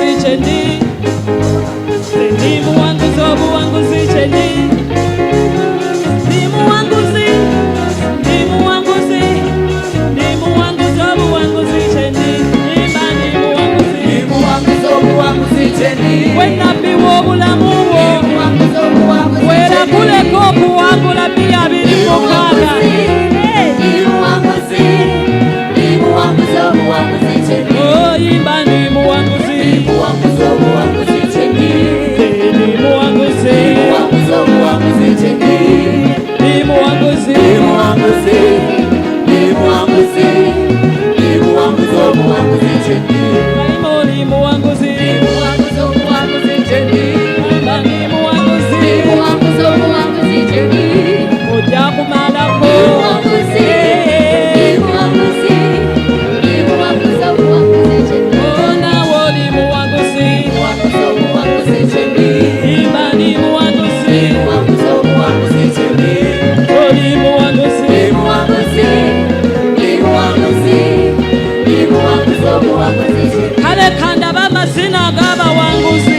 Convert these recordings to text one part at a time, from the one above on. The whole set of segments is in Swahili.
zicheni ndimu wangu zobu wangu zicheni ndimu wangu zi ndimu wangu zi ndimu wangu zobu wangu zicheni imba ndimu wangu zi ndimu wangu zobu wangu zicheni wena biwo bulamuwo ndimu wangu zobu wangu zicheni wera kule kopu wangu la pia bili mukana ndimu wangu zi ndimu wangu zobu wangu zicheni oh imba ndimu wangu zi ndimu wangu zobu wangu zicheni ndimu wangu zi ndimu wangu zobu wangu zicheni ndimu wangu zi ndimu wangu zi ndimu wangu zi ndimu wangu zobu wangu zicheni kaimo ndimu wangu zi ndimu wangu zobu wangu zicheni imba ndimu wangu zi ndimu wangu zobu wangu zicheni oja kumalako ndimu wangu zi ndimu wangu zi ndimu wangu zobu wangu zicheni ona wo ndimu wangu zi ndimu wangu zobu wangu zicheni imba ndimu wangu zi ndimu wangu zobu wangu zicheni oh ndimu wangu zi ndimu wangu zi ndimu wangu zi ndimu wangu zobu wangu zicheni kale kanda bamazina gaba wangu zi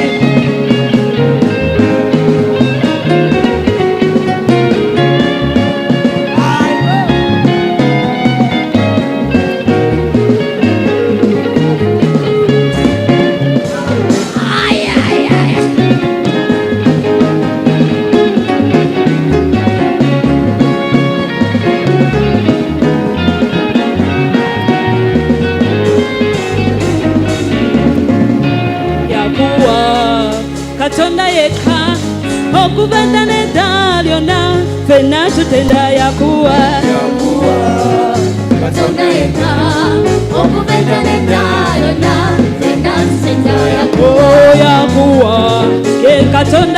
Katonda yeka okubanda nedalyona fena tutenda yakuwa Katonda yeka okubanda nedalyona fena tutenda yakuwa yakuwa ke Katonda